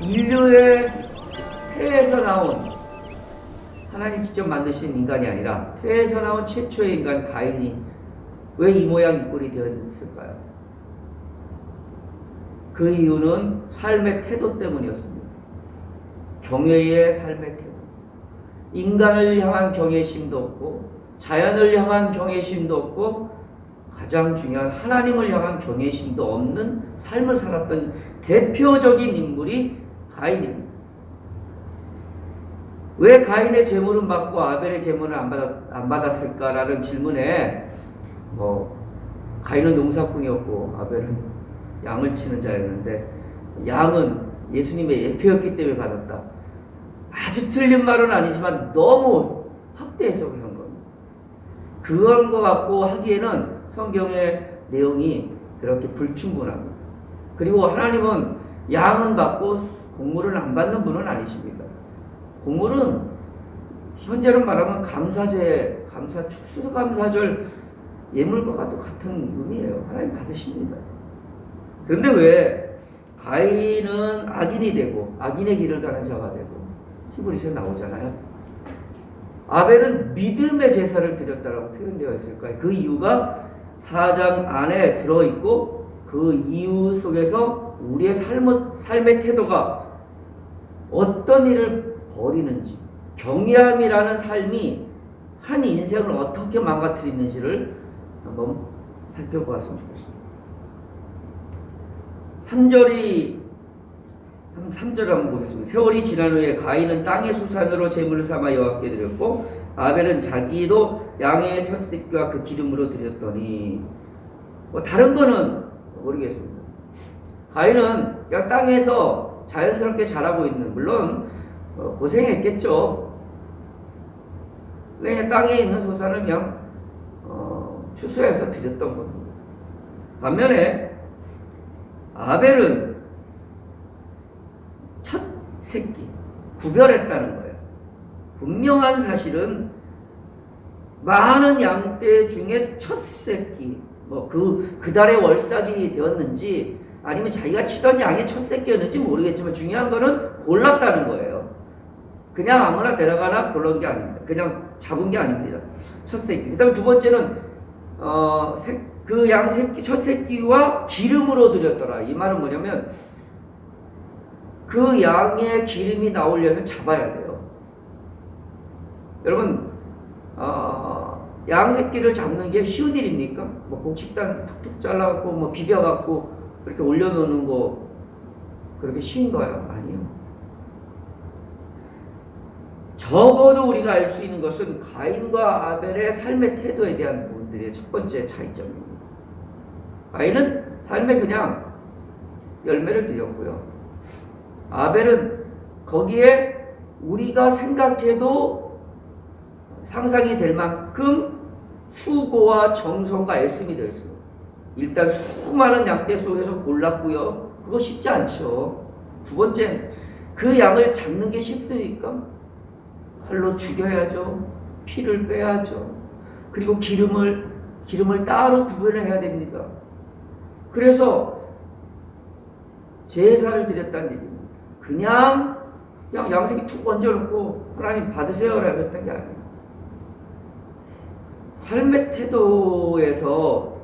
인류의 태에서 나온, 하나님 직접 만드신 인간이 아니라 태에서 나온 최초의 인간 가인이 왜 이 모양 이 꼴이 되어 있을까요? 그 이유는 삶의 태도 때문이었습니다. 경외의 삶의 태도. 인간을 향한 경외심도 없고 자연을 향한 경외심도 없고 가장 중요한 하나님을 향한 경외심도 없는 삶을 살았던 대표적인 인물이 가인입니다. 왜 가인의 제물은 받고 아벨의 제물은 안 받았을까라는 질문에 가인은 농사꾼이었고 아벨은 양을 치는 자였는데 양은 예수님의 예표였기 때문에 받았다. 아주 틀린 말은 아니지만 너무 확대해서 그런 겁니다. 그런 거 갖고 하기에는 성경의 내용이 그렇게 불충분합니다. 그리고 하나님은 양은 받고 곡물은 안 받는 분은 아니십니다. 곡물은 현재로 말하면 감사제, 추수감사절 예물과 같은 의미예요. 하나님 받으십니다. 그런데 왜 가인은 악인이 되고 악인의 길을 가는 자가 되고 히브리서에 나오잖아요. 아벨은 믿음의 제사를 드렸다라고 표현되어 있을까요? 그 이유가 4장 안에 들어있고 그 이유 속에서 우리의 삶의 태도가 어떤 일을 벌이는지, 경외함이라는 삶이 한 인생을 어떻게 망가뜨리는지를 한번 살펴보았으면 좋겠습니다. 3절을 한번 보겠습니다. 세월이 지난 후에 가인은 땅의 수산으로 제물을 삼아 여호와께 드렸고 아벨은 자기도 양의 첫 새끼와 그 기름으로 드렸더니 다른 거는 모르겠습니다. 가인은 그냥 땅에서 자연스럽게 자라고 있는, 물론 고생했겠죠. 그냥 땅에 있는 소산을 그냥 추수해서 드렸던 겁니다. 반면에 아벨은 첫 새끼, 구별했다는 거예요. 분명한 사실은 많은 양떼 중에 첫 새끼, 그 달에 월삭이 되었는지 아니면 자기가 치던 양의 첫 새끼였는지 모르겠지만 중요한 거는 골랐다는 거예요. 그냥 아무나 데려가나 골른 게 아닙니다. 그냥 잡은 게 아닙니다. 첫 새끼. 그 다음 두 번째는 그 양 새끼, 첫 새끼와 기름으로 드렸더라. 이 말은 뭐냐면 그 양의 기름이 나오려면 잡아야 돼요. 여러분, 양 새끼를 잡는 게 쉬운 일입니까? 곡식단 툭툭 잘라갖고 비벼갖고 그렇게 올려놓는 거 그렇게 쉬운가요? 아니요. 적어도 우리가 알 수 있는 것은 가인과 아벨의 삶의 태도에 대한 부분들의 첫 번째 차이점입니다. 가인은 삶에 그냥 열매를 드렸고요. 아벨은 거기에 우리가 생각해도 상상이 될 만큼 수고와 정성과 애씀이 들었습니다. 일단 수많은 양떼 속에서 골랐고요. 그거 쉽지 않죠. 두 번째, 그 양을 잡는 게 쉽습니까? 칼로 죽여야죠. 피를 빼야죠. 그리고 기름을 따로 구별을 해야 됩니다. 그래서 제사를 드렸다는 얘기입니다. 그냥 양새끼 툭 얹어놓고 하나님 받으세요라고 했던 게 아니에요. 삶의 태도에서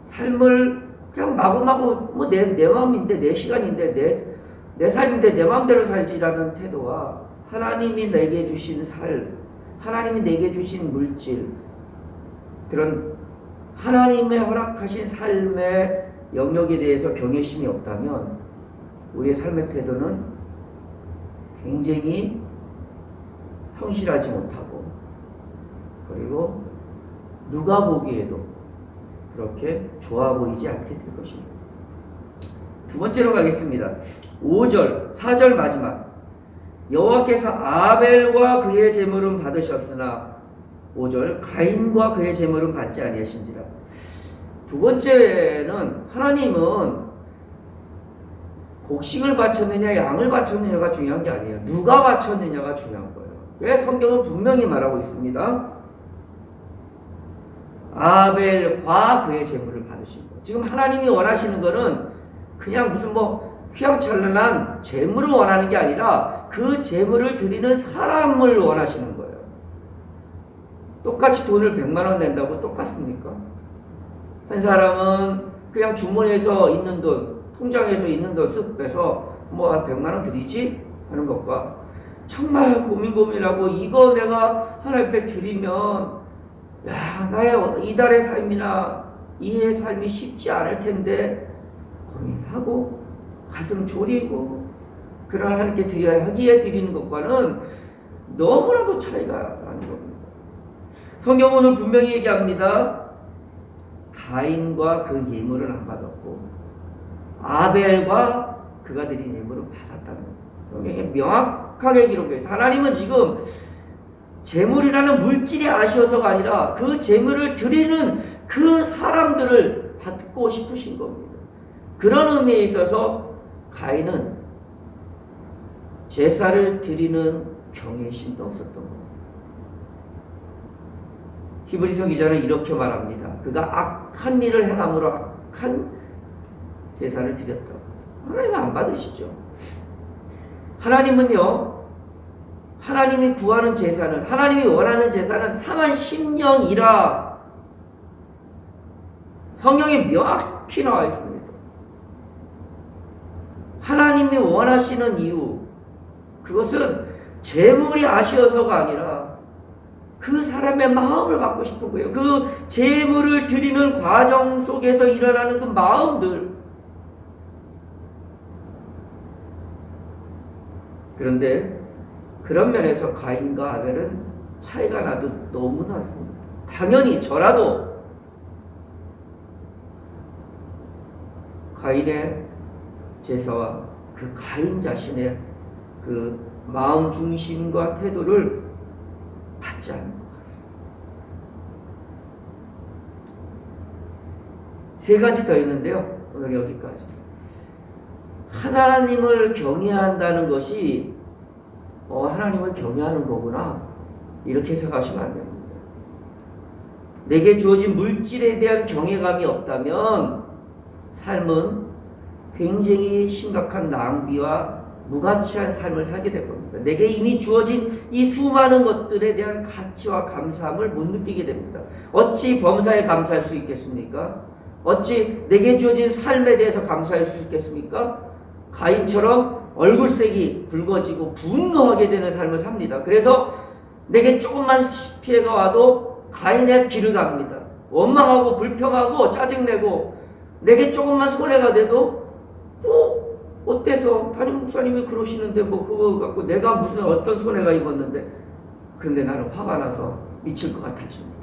삶을 그냥 마구마구 내 마음인데 내 시간인데 내 삶인데 내 마음대로 살지라는 태도와 하나님이 내게 주신 삶, 하나님이 내게 주신 물질, 그런 하나님의 허락하신 삶의 영역에 대해서 경외심이 없다면 우리의 삶의 태도는 굉장히 성실하지 못하고 그리고 누가 보기에도 그렇게 좋아 보이지 않게 될 것입니다. 두 번째로 가겠습니다. 5절, 4절 마지막. 여호와께서 아벨과 그의 제물은 받으셨으나 5절 가인과 그의 제물은 받지 아니하신지라. 두 번째는 하나님은 곡식을 바쳤느냐 양을 바쳤느냐가 중요한 게 아니에요. 누가 바쳤느냐가 중요한 거예요. 왜? 성경은 분명히 말하고 있습니다. 아벨과 그의 제물을 받으신 거예요. 지금 하나님이 원하시는 거는 그냥 무슨 휘황찬란한 재물을 원하는 게 아니라 그 재물을 드리는 사람을 원하시는 거예요. 똑같이 돈을 100만 원 낸다고 똑같습니까? 한 사람은 그냥 주머니에서 있는 돈, 통장에서 있는 돈 쓱 빼서 뭐 100만 원 드리지? 하는 것과 정말 고민하고 이거 내가 하나님 앞에 드리면 야, 나의 이달의 삶이나 이해의 삶이 쉽지 않을 텐데 고민하고 가슴 졸이고 그러나 하나님께 드려야 하기에 드리는 것과는 너무나도 차이가 나는 겁니다. 성경은 오늘 분명히 얘기합니다. 가인과 그 예물을 안 받았고 아벨과 그가 드린 예물을 받았다는 거예요. 성경에 명확하게 기록되어 있어요. 하나님은 지금 재물이라는 물질이 아쉬워서가 아니라 그 재물을 드리는 그 사람들을 받고 싶으신 겁니다. 그런 의미에 있어서 가인은 제사를 드리는 경외심도 없었던 겁니다. 히브리서 기자는 이렇게 말합니다. 그가 악한 일을 행함으로 악한 제사를 드렸다. 하나님은 안 받으시죠. 하나님은요, 하나님이 구하는 제사는, 하나님이 원하는 제사는 상한 심령이라 성경에 명확히 나와 있습니다. 하나님이 원하시는 이유, 그것은 재물이 아쉬워서가 아니라 그 사람의 마음을 받고 싶은 거예요. 그 재물을 드리는 과정 속에서 일어나는 그 마음들. 그런데 그런 면에서 가인과 아벨은 차이가 나도 너무 났습니다. 당연히 저라도 가인의 제사와 그 가인 자신의 그 마음 중심과 태도를 받지 않는 것 같습니다. 세 가지 더 있는데요. 오늘 여기까지. 하나님을 경외한다는 것이 하나님을 경외하는 거구나 이렇게 생각하시면 안 됩니다. 내게 주어진 물질에 대한 경외감이 없다면 삶은 굉장히 심각한 낭비와 무가치한 삶을 살게 될 겁니다. 내게 이미 주어진 이 수많은 것들에 대한 가치와 감사함을 못 느끼게 됩니다. 어찌 범사에 감사할 수 있겠습니까? 어찌 내게 주어진 삶에 대해서 감사할 수 있겠습니까? 가인처럼 얼굴색이 붉어지고 분노하게 되는 삶을 삽니다. 그래서 내게 조금만 피해가 와도 가인의 길을 갑니다. 원망하고 불평하고 짜증내고 내게 조금만 손해가 돼도 어때서 담임 목사님이 그러시는데 뭐 그거 갖고 내가 무슨 어떤 손해가 입었는데 그런데 나는 화가 나서 미칠 것 같아집니다.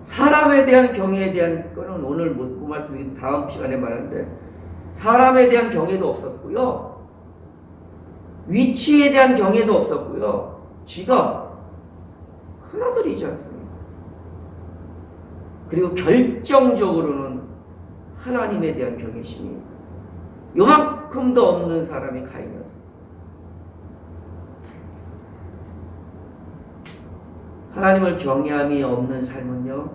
사람에 대한 경외에 대한 거는 오늘 못 말씀드린 다음 시간에 말하는데 사람에 대한 경외도 없었고요. 위치에 대한 경외도 없었고요. 쥐가 큰아들이지 않습니까? 그리고 결정적으로는 하나님에 대한 경외심이 요만큼도 없는 사람이 가인이었습니다. 하나님을 경외함이 없는 삶은요,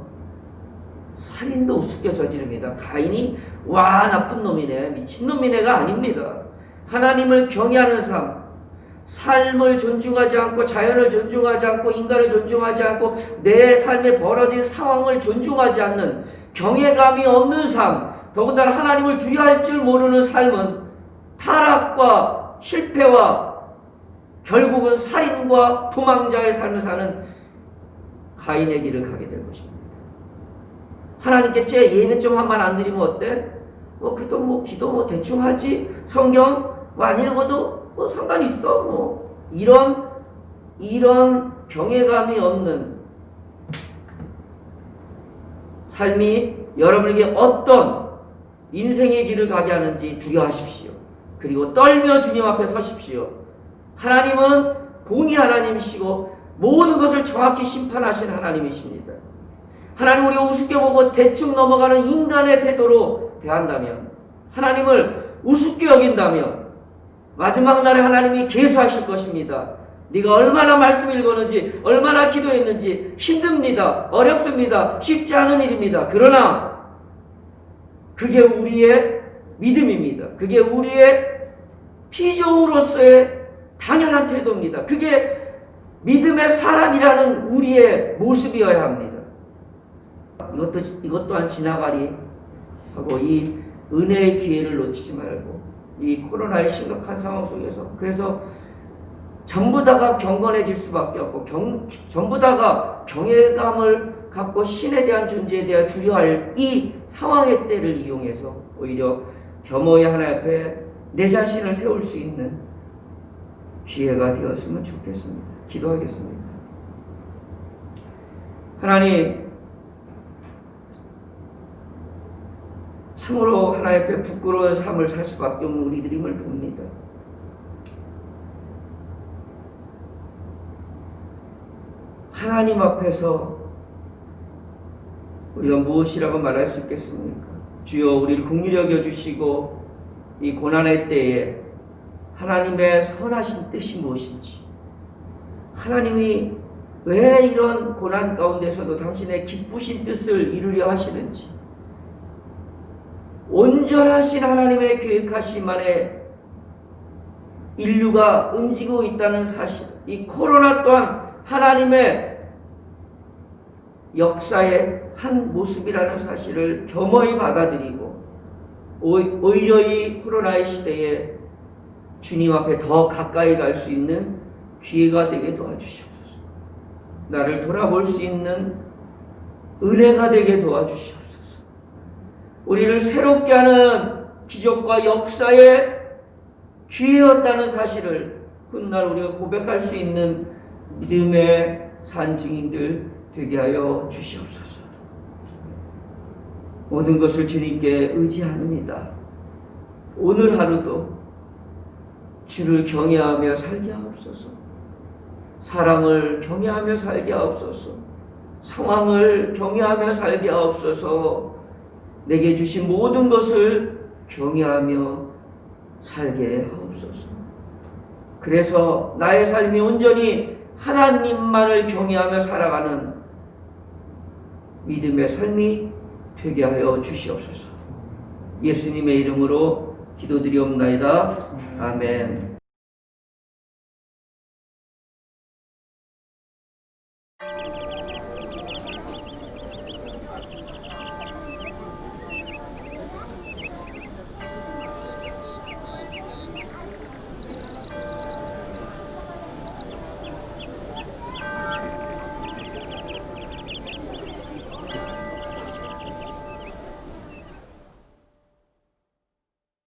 살인도 우습게 저지릅니다. 가인이 와 나쁜 놈이네 미친 놈이네가 아닙니다. 하나님을 경외하는 삶을 존중하지 않고 자연을 존중하지 않고 인간을 존중하지 않고 내 삶에 벌어진 상황을 존중하지 않는 경외감이 없는 삶, 더군다나 하나님을 두려워할 줄 모르는 삶은 타락과 실패와 결국은 살인과 도망자의 삶을 사는 가인의 길을 가게 될 것입니다. 하나님께 제 예배 좀 한 번 안 드리면 어때? 그도 기도 대충 하지? 성경 안 읽어도 상관 있어? 이런 경외감이 없는 삶이 여러분에게 어떤 인생의 길을 가게 하는지 두려워하십시오. 그리고 떨며 주님 앞에 서십시오. 하나님은 공의 하나님이시고 모든 것을 정확히 심판하시는 하나님이십니다. 하나님 우리가 우습게 보고 대충 넘어가는 인간의 태도로 대한다면, 하나님을 우습게 여긴다면 마지막 날에 하나님이 계수하실 것입니다. 네가 얼마나 말씀 읽었는지, 얼마나 기도했는지 힘듭니다. 어렵습니다. 쉽지 않은 일입니다. 그러나 그게 우리의 믿음입니다. 그게 우리의 피조우로서의 당연한 태도입니다. 그게 믿음의 사람이라는 우리의 모습이어야 합니다. 이것 또한 지나가리 하고 이 은혜의 기회를 놓치지 말고 이 코로나의 심각한 상황 속에서 그래서 전부 다가 경건해질 수밖에 없고 전부 다가 경외감을 갖고 신에 대한 존재에 대해 두려워할 이 상황의 때를 이용해서 오히려 겸허히 하나님 앞에 내 자신을 세울 수 있는 기회가 되었으면 좋겠습니다. 기도하겠습니다. 하나님, 참으로 하나님 앞에 부끄러운 삶을 살 수밖에 없는 우리들임을 봅니다. 하나님 앞에서 우리가 무엇이라고 말할 수 있겠습니까? 주여 우리를 긍휼히 여겨주시고 이 고난의 때에 하나님의 선하신 뜻이 무엇인지, 하나님이 왜 이런 고난 가운데서도 당신의 기쁘신 뜻을 이루려 하시는지, 온전하신 하나님의 계획하심 안에 인류가 움직이고 있다는 사실, 이 코로나 또한 하나님의 역사의 한 모습이라는 사실을 겸허히 받아들이고 오히려 이 코로나의 시대에 주님 앞에 더 가까이 갈 수 있는 기회가 되게 도와주시옵소서. 나를 돌아볼 수 있는 은혜가 되게 도와주시옵소서. 우리를 새롭게 하는 기적과 역사의 기회였다는 사실을 훗날 우리가 고백할 수 있는 믿음의 산증인들 되게 하여 주시옵소서. 모든 것을 주님께 의지합니다. 오늘 하루도 주를 경외하며 살게 하옵소서. 사람을 경외하며 살게 하옵소서. 상황을 경외하며 살게 하옵소서. 내게 주신 모든 것을 경외하며 살게 하옵소서. 그래서 나의 삶이 온전히 하나님만을 경외하며 살아가는 믿음의 삶이 되게 하여 주시옵소서. 예수님의 이름으로 기도드리옵나이다. 아멘.